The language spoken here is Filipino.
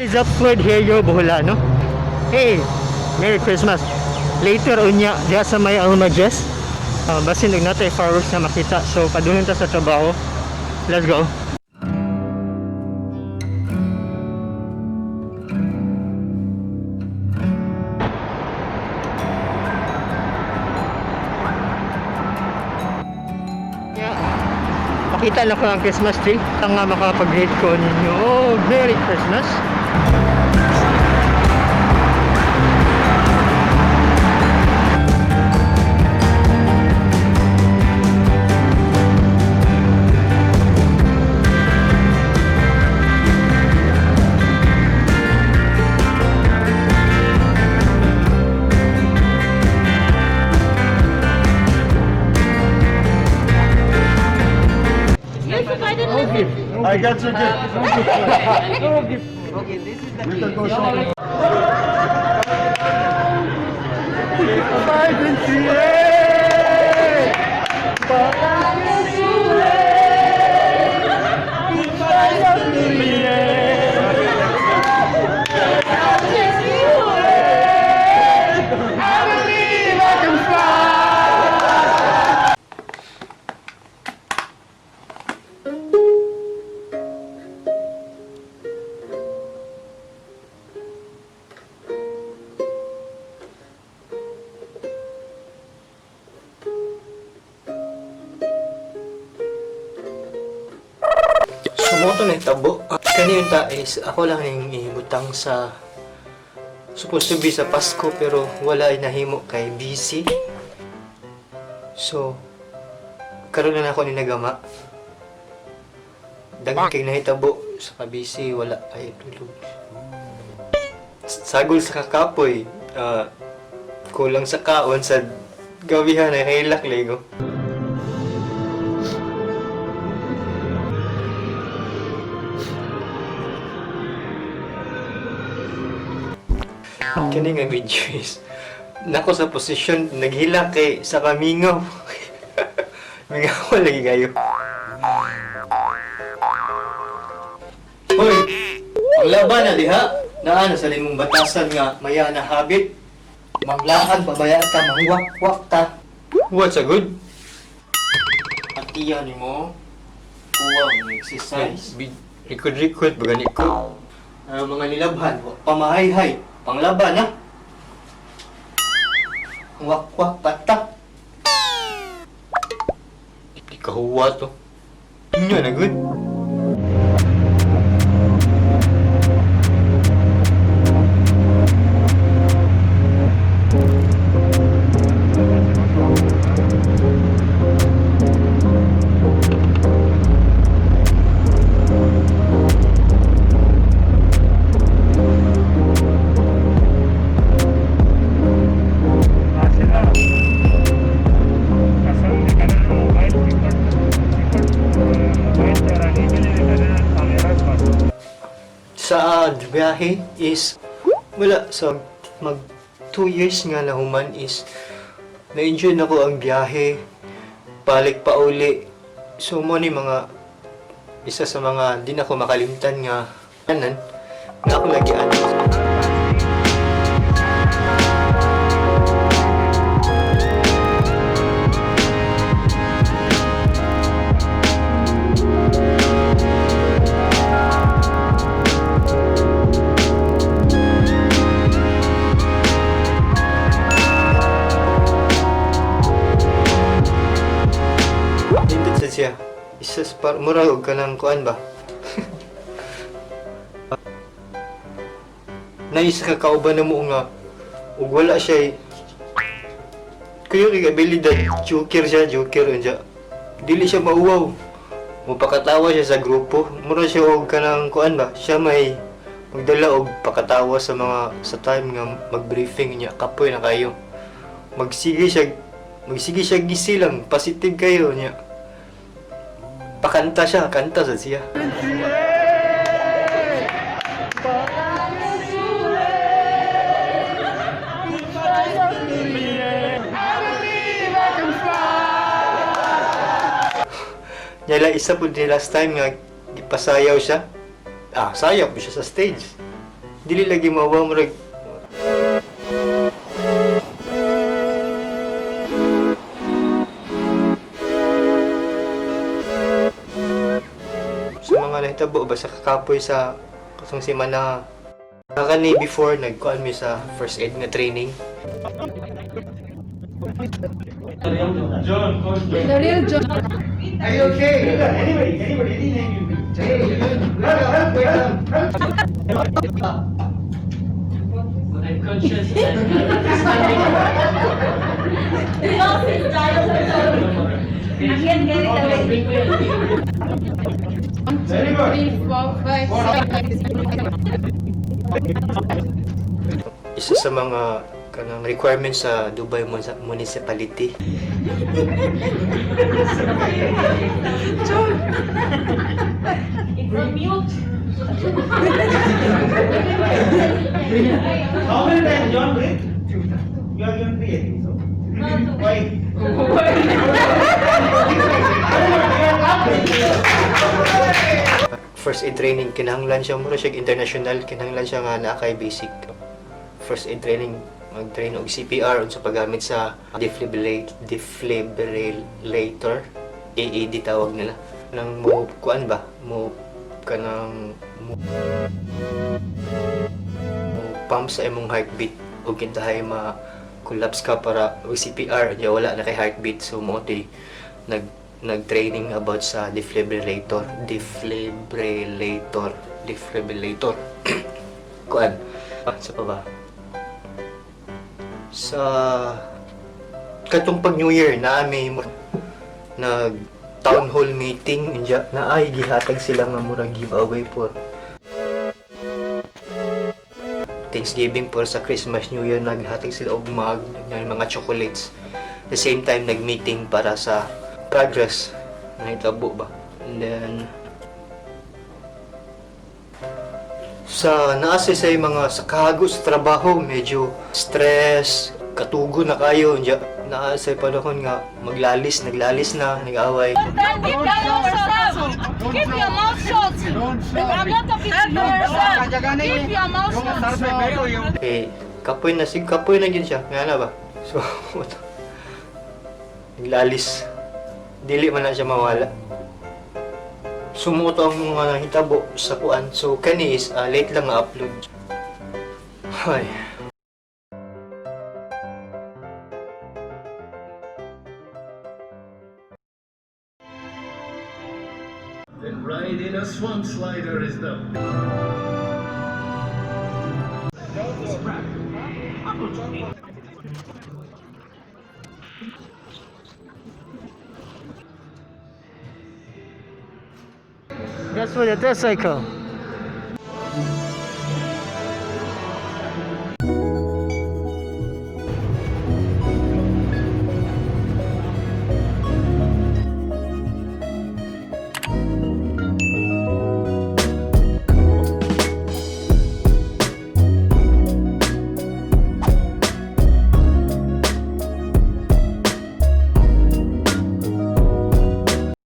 Is upward here yo Boholano. Hey, Merry Christmas. Later unya diha sa may Almajes. Basin og natay fireworks na makita. So padulong ta sa trabaho. Let's go. Pakita na ko ang Christmas tree. Tanga makapag-greet ko ninyo. Oh, Merry Christmas. I got your gift. No gift. Okay, this is the We key. can go shopping. Bye, Sumoto na tabo. Kanina ta is ako lang yung ibutang sa supposed to be sa Pasko pero wala ay nahimo kay busy. So karon na ako ni nagama. Dagang kay nahitabo sa kabisi wala ay tulog. Sagol sa kakapoy. Kulang sa kaon sa gawihan ay hilak lego. Kini nga video is nako sa posisyon naghila kay sa kamingaw. Mingaw lagi kayo. Hoy, ang laban na diha. Naano sa limong batasan nga maya na habit. Manglaan pabayaan ta mangwak-wak ta. What's a good? Atiya nimo. Kuwang exercise. Record ba gani ko? Mga nilabhan, pamahayhay. Panglaban ha? Wak-wak patak. Ikahuwa to. Inyo na good. Sa biyahe is wala sa mag 2 years nga na human is na-enjoy na ko ang biyahe balik pa uli. So mo ni mga isa sa mga di na ko makalimtan nga anan na ako lagi siya. Isas mura og kanang kuan ba? Naisa ka kauban na mo nga ug wala siya kayo kay abilidad joker unja. Dili siya mauwaw. Mupakatawa siya sa grupo. Mura siya og kanang kuan ba? Siya may magdala og pakatawa sa mga sa time nga mag-briefing niya. Kapoy na kayo. Magsige siya gisilang positive kayo niya. Pakanta siya, kanta sa siya. Yala isa po din last time nga ipasayaw siya. Sayaw po siya sa stage. Dili lagi mawa murag sa mga nahitabo ba sa kakapoy sa katong semana kani before nagkuan mi sa first aid nga training. John, call John. The real John. Are you okay? Anybody, any name you can say. I'm conscious that this timing. He lost his child. I can't get it away. One, two, three, four, five, six. Isa sa mga kanang requirements sa Dubai Municipality. It's on mute. How many times John breathe? You are given 3, I think so. Why? First aid training kinahanglan siya mura siya international, kinahanglan siya nga naa kay basic first aid training, mag-train og CPR unsa paggamit sa defibrillator, AED tawag nila. Nang mo kuan ba mo kanang mo pump sa imong heartbeat ug kintahay ma-collapse ka para og CPR nya wala na kay heartbeat, so mo nag-training about sa defibrillator kuan sa pa ba sa katong pag New Year na may nag town hall meeting inja na ay gihatag sila nga murag giveaway for Thanksgiving for sa Christmas New Year, naghatag sila og mga chocolates. The same time nag-meeting para sa progress na hitabo ba. And then sa naasa sa mga sa kahago sa trabaho, medyo stress, katugo na kayo, naa sa panahon nga naglalis na, nag-away. Keep your mouth shut. Keep your mouth shut. I'm not talking to you. Keep your mouth shut. Eh, kapoy na gid siya, nga na ba? So, naglalis. Dili man na siya mawala. Sumuto ang mga hitabo sa kuan. So, kani is late lang nga upload. Ay. Then ride in a swamp slider is the That's what it is, Psycho.